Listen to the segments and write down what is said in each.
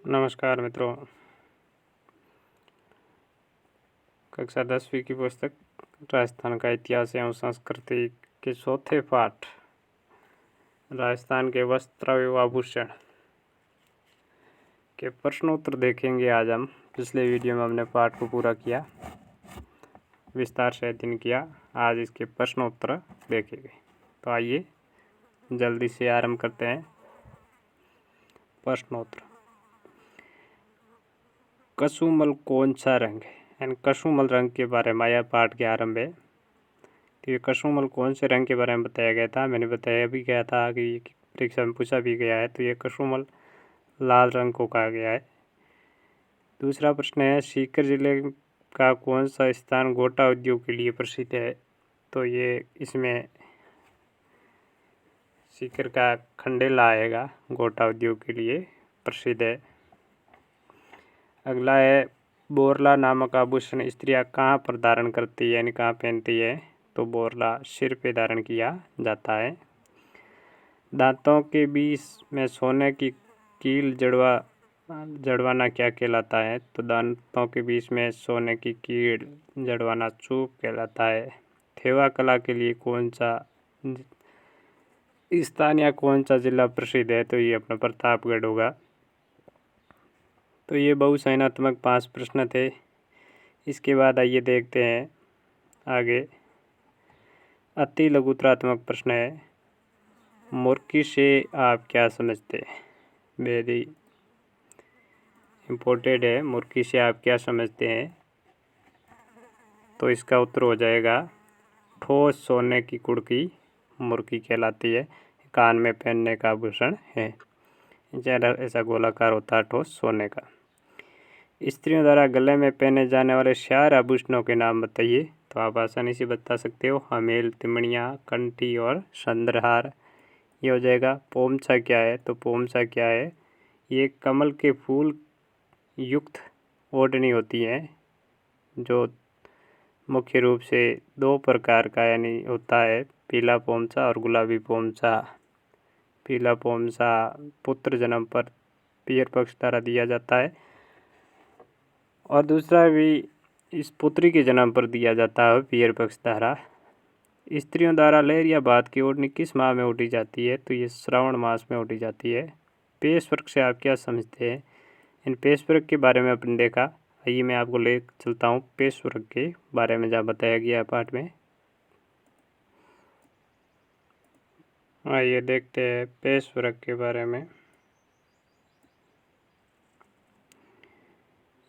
नमस्कार मित्रों। कक्षा 10वीं की पुस्तक राजस्थान का इतिहास एवं संस्कृति के चौथे पाठ राजस्थान के वस्त्र एवं आभूषण के प्रश्नोत्तर देखेंगे। आज हम पिछले वीडियो में हमने पाठ को पूरा किया, विस्तार से अध्ययन किया। आज इसके प्रश्नोत्तर देखेंगे। तो आइए जल्दी से आरंभ करते हैं। प्रश्नोत्तर। कसूमल कौन सा रंग है? यानी कसूमल रंग के बारे में यह पाठ के आरंभ है। तो ये कसूमल कौन से रंग के बारे में बताया गया था? मैंने बताया भी गया था कि परीक्षा में पूछा भी गया है। तो ये कसूमल लाल रंग को कहा गया है। दूसरा प्रश्न है, सीकर जिले का कौन सा स्थान गोटा उद्योग के लिए प्रसिद्ध है? तो ये इसमें सीकर का खंडेला आएगा, गोटा उद्योग के लिए प्रसिद्ध है। अगला है, बोरला नामक आभूषण स्त्रियां कहाँ पर धारण करती है, यानी कहाँ पहनती है? तो बोरला सिर पे धारण किया जाता है। दांतों के बीच में सोने की कील जड़वाना क्या कहलाता है? तो दांतों के बीच में सोने की कील जड़वाना चूक कहलाता है। थेवा कला के लिए कौन सा स्थान या कौन सा जिला प्रसिद्ध है? तो ये अपना प्रतापगढ़ होगा। तो ये बहुचयनात्मक 5 प्रश्न थे। इसके बाद आइए देखते हैं आगे। अति लघुतरात्मक प्रश्न है, मुर्की से आप क्या समझते हैं? वेरी इम्पोर्टेंट है। मुर्की से आप क्या समझते हैं? तो इसका उत्तर हो जाएगा ठोस सोने की कुड़की मुर्की कहलाती है। कान में पहनने का आभूषण है। ज़्यादा ऐसा गोलाकार होता है ठोस सोने का। स्त्रियों द्वारा गले में पहने जाने वाले 4 आभूषणों के नाम बताइए। तो आप आसानी से बता सकते हो, हमेल, तिमड़ियाँ, कंठी और चंद्रहार। ये हो जाएगा। पोमछा क्या है? तो पोमछा क्या है? ये कमल के फूल युक्त ओढ़नी होती है, जो मुख्य रूप से 2 प्रकार का यानी होता है, पीला पोमछा और गुलाबी पोमछा। पीला पोमछा पुत्र जन्म पर पियर पक्ष द्वारा दिया जाता है और दूसरा भी इस पुत्री के जन्म पर दिया जाता है पियर पक्ष द्वारा। स्त्रियों द्वारा लहरिया बात की ओढ़नी किस माह में ओढ़ी जाती है? तो ये श्रावण मास में ओढ़ी जाती है। पेशवर्क से आप क्या समझते हैं? इन पेशवर्क के बारे में अपन देखा। आइए मैं आपको ले चलता हूँ पेशवर्क के बारे में जहाँ बताया गया है पाठ में। आइए देखते हैं पेशवर्क के बारे में।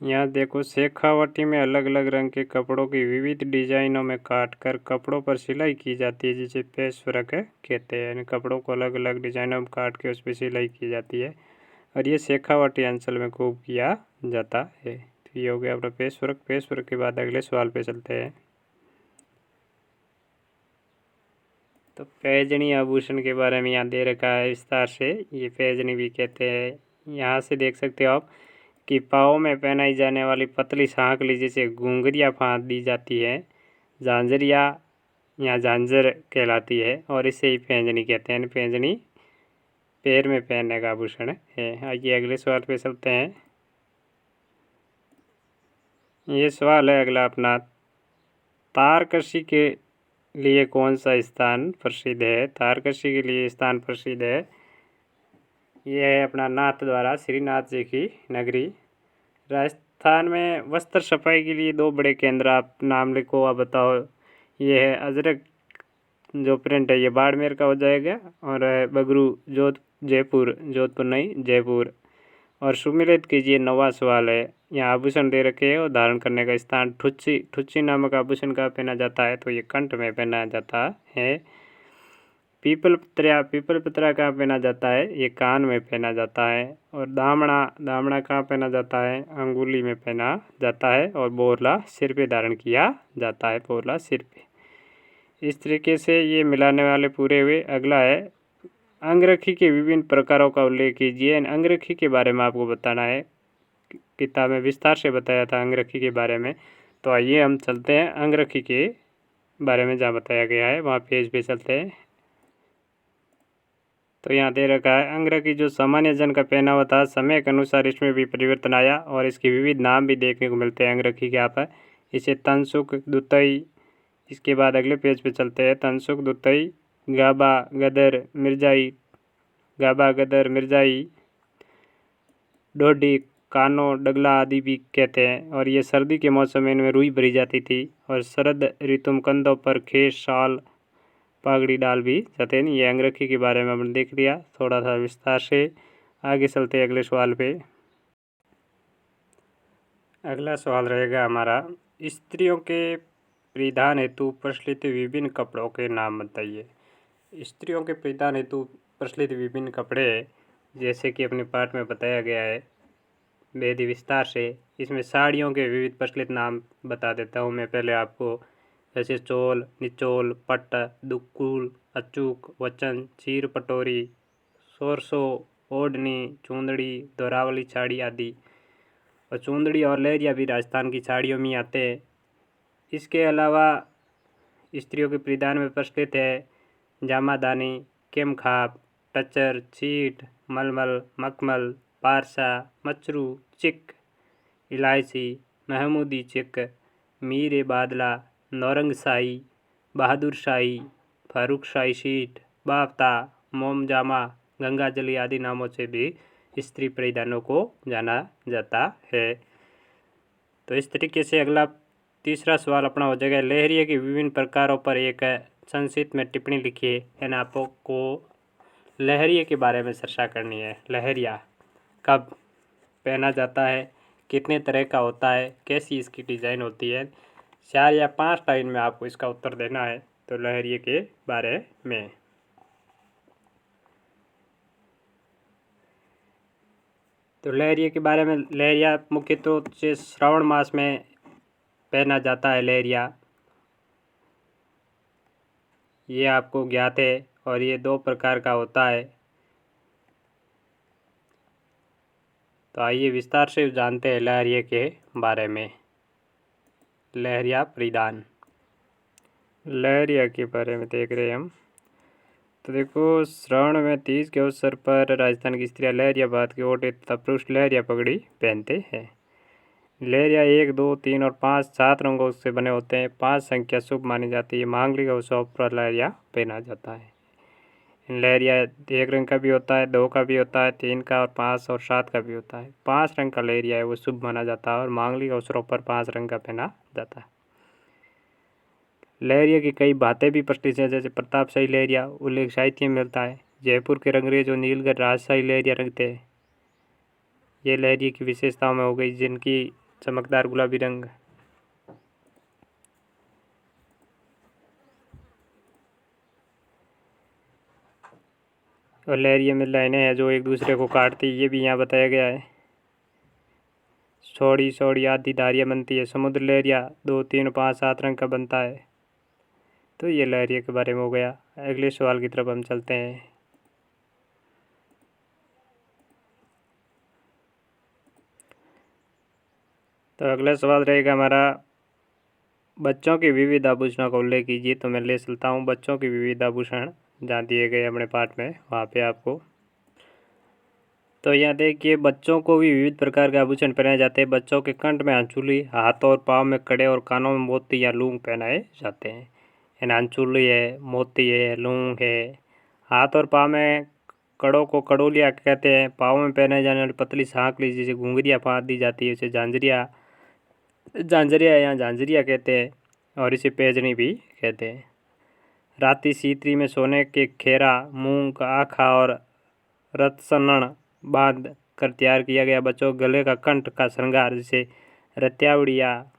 यहाँ देखो, शेखावटी में अलग अलग रंग के कपड़ों की विविध डिजाइनों में काटकर कपड़ों पर सिलाई की जाती है, जिसे पेशवर्क कहते हैं। यानी कपड़ों को अलग अलग डिजाइनों में काट के उस पर सिलाई की जाती है और ये शेखावटी अंचल में खूब किया जाता है। तो ये हो गया अपना पेशवर्क। पेशवर्क के बाद अगले सवाल पे चलते हैं। तो पैजनी आभूषण के बारे में यहाँ दे रखा है विस्तार से। ये पैजनी भी कहते हैं। यहाँ से देख सकते हो आप कि पाँव में पहनाई जाने वाली पतली सांकली जिसे घुंघरिया फाँद दी जाती है, झांझरिया या झांझर कहलाती है और इसे ही पैंजनी कहते हैं। पैंजनी पैर में पहनने का आभूषण है। आइए अगले सवाल पे चलते हैं। ये सवाल है अगला अपना, तारकशी के लिए कौन सा स्थान प्रसिद्ध है? तारकशी के लिए स्थान प्रसिद्ध है, ये है अपना नाथ द्वारा, श्रीनाथ जी की नगरी। राजस्थान में वस्त्र सफाई के लिए 2 बड़े केंद्र आप नाम लिखो, आप बताओ। ये है अजरक जो प्रिंट है, ये बाड़मेर का हो जाएगा और बगरू जोधपुर नहीं, जयपुर। और सुमिलित कीजिए, 9वां सवाल है। यहाँ आभूषण दे रखे हैं और धारण करने का स्थान। ठुच्ची नामक आभूषण का पहना जाता है? तो ये कंठ में पहना जाता है। पीपल पत्रा कहाँ पहना जाता है? ये कान में पहना जाता है। और दामना कहाँ पहना जाता है? अंगुली में पहना जाता है। और बोरला सिर पे धारण किया जाता है, बोरला सिर पे। इस तरीके से ये मिलाने वाले पूरे हुए। अगला है, अंगरखी के विभिन्न प्रकारों का उल्लेख कीजिए। अंगरखी के बारे में आपको बताना है, किताब में विस्तार से बताया था अंगरखी के बारे में। तो आइए हम चलते हैं अंगरखी के बारे में जहाँ बताया गया है वहाँ पेज पे चलते हैं। तो यहाँ दे रखा है अंग्र की जो सामान्य जन का पहनावा था, समय के अनुसार इसमें भी परिवर्तन आया और इसके विविध नाम भी देखने को मिलते हैं अंग्रखी के यहाँ पर। इसे तनसुक, दुतई, इसके बाद अगले पेज पे चलते हैं। तनसुक, दुतई, गाबा, गदर, मिर्जाई, डोडी, कानो, डगला आदि भी कहते हैं। और ये सर्दी के मौसम में इनमें रुई भरी जाती थी और शरद ऋतु में कंधों पर खेस, शाल, पगड़ी डाल भी जाते हैं। ये अंगरखी के बारे में हमने देख लिया थोड़ा सा विस्तार से। आगे चलते हैं अगले सवाल पे। अगला सवाल रहेगा हमारा, स्त्रियों के परिधान हेतु प्रचलित विभिन्न कपड़ों के नाम बताइए। स्त्रियों के परिधान हेतु प्रचलित विभिन्न कपड़े जैसे कि अपने पाठ में बताया गया है बेहद ही विस्तार से। इसमें साड़ियों के विविध प्रचलित नाम बता देता हूँ मैं पहले आपको, जैसे चोल, निचोल, पट्ट, दुक्कुल, अचूक, वचन, चीर पटोरी, सोरसो, ओढ़नी, चूंदड़ी, दोरावली साड़ी आदि। और चूंदड़ी और लहरिया भी राजस्थान की साड़ियों में आते हैं। इसके अलावा स्त्रियों के परिधान में प्रचलित है जामादानी, केमखाप, टचर, चीट, मलमल, मखमल, पारसा, मचरू, चिक, इलायची, महमूदी चिक, मीर ए बादला, नौरंग शाही, बहादुर शाही, फारूक शाही शीट, बाफ्ता, मोमजामा, गंगाजली आदि नामों से भी स्त्री परिधानों को जाना जाता है। तो इस तरीके से अगला तीसरा सवाल अपना हो जाएगा, लहरिया के विभिन्न प्रकारों पर एक संक्षिप्त में टिप्पणी लिखिए। यानी आपको लहरिया के बारे में चर्चा करनी है। लहरिया कब पहना जाता है, कितने तरह का होता है, कैसी इसकी डिज़ाइन होती है। 4 या 5 लाइन में आपको इसका उत्तर देना है तो लहरिया के बारे में। तो लहरिया के बारे में, लहरिया मुख्य रूप से श्रावण मास में पहना जाता है। लहरिया ये आपको ज्ञात है और ये 2 प्रकार का होता है। तो आइए विस्तार से जानते हैं लहरिया के बारे में। लहरिया परिधान, लहरिया के बारे में देख रहे हैं हम। तो देखो, श्रावण में तीज के अवसर पर राजस्थान की स्त्रियां लहरिया बात के ओढ़े तथा पुरुष लहरिया पगड़ी पहनते हैं। लहरिया 1, 2, 3 और 5 7 रंगों से बने होते हैं। 5 संख्या शुभ मानी जाती है। मांगलिक अवसरों पर लहरिया पहना जाता है। लहरिया 1 रंग का भी होता है, 2 का भी होता है, 3 का और 5 और 7 का भी होता है। 5 रंग का लहरिया है वो शुभ माना जाता है और मांगलिक अवसरों पर 5 रंग का पहना जाता है। लहरिया की कई बातें भी प्रचलित हैं, जैसे प्रतापशाही लहरिया उल्लेख साहित्य में मिलता है। जयपुर के रंगरेज और नीलगढ़ राजशाही लहरिया रंगते हैं। ये लहरिया की विशेषताओं में हो गई, जिनकी चमकदार गुलाबी रंग, और लहरिया में लाइनें हैं जो एक दूसरे को काटती, ये भी यहाँ बताया गया है। सौड़ी सौड़ी आदि धारियाँ बनती है। समुद्र लहरिया 2, 3, 5, 7 रंग का बनता है। तो ये लहरिया के बारे में हो गया। अगले सवाल की तरफ हम चलते हैं। तो अगला सवाल रहेगा हमारा, बच्चों के विविध आभूषणों का उल्लेख कीजिए। तो मैं ले चलता हूँ बच्चों के विविध आभूषण जहाँ दिए गए अपने पाठ में, वहाँ पे आपको। तो यहाँ देखिए, बच्चों को भी विविध प्रकार के आभूषण पहनाए जाते हैं। बच्चों के कंठ में अंचुली, हाथ और पाँव में कड़े और कानों में मोती या लूंग पहनाए जाते हैं। यानी अंचुली है, मोती है, लूंग है। हाथ और पाँव में कड़ों को कड़ोलिया कहते हैं। पाँव में पहनाए जाने वाली पतली सांकली जिसे घुंघरिया बांध दी जाती है उसे झांझरिया या झांझरिया कहते हैं और इसे पैजनी भी कहते हैं। राती सीतरी में सोने के खेरा, मूंग, आखा और रत्सनन बांध कर तैयार किया गया बच्चों के गले का कंठ का श्रृंगार, जिसे रत्यावड़िया,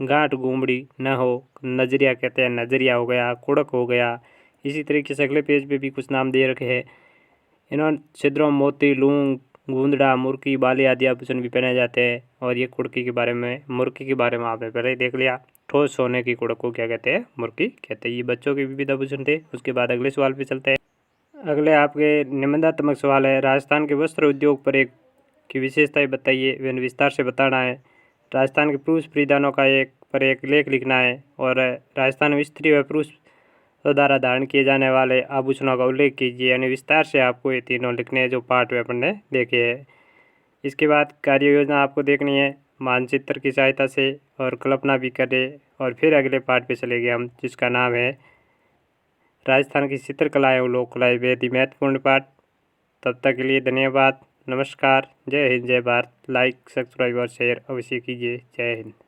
गांठ गुमड़ी न हो, नजरिया कहते हैं। नजरिया हो गया, कुड़क हो गया। इसी तरीके से अगले पेज पे भी कुछ नाम दे रखे हैं। इन्होंने छिद्रों मोती, लूंग, गूंदड़ा, मुर्की, बाली आदि आभूषण भी पहने जाते हैं। और ये कुड़की के बारे में, मुर्की के बारे में आपने पहले ही देख लिया। ठोस सोने की कुड़क को क्या कहते हैं? मुर्की कहते हैं। ये बच्चों के विविध आभूषण थे। उसके बाद अगले सवाल पे चलते हैं। अगले आपके निबंधात्मक सवाल है, राजस्थान के वस्त्र उद्योग पर एक की विशेषताएं बताइए, वे विस्तार से बताना है। राजस्थान के पुरुष परिधानों का एक लेख लिखना है और राजस्थान में स्त्री व पुरुष तो द्वारा धारण किए जाने वाले आभूषणों का उल्लेख कीजिए। यानी विस्तार से आपको ये तीनों लिखने हैं जो पाठ में अपन ने देखे हैं। इसके बाद कार्य योजना आपको देखनी है मानचित्र की सहायता से और कल्पना भी करें। और फिर अगले पाठ पे चलेंगे हम, जिसका नाम है राजस्थान की चित्रकला एवं लोक कलाएं, बेहद ही महत्वपूर्ण पाठ। तब तक के लिए धन्यवाद, नमस्कार, जय हिंद, जय भारत। लाइक, सब्सक्राइब और शेयर अवश्य कीजिए। जय हिंद।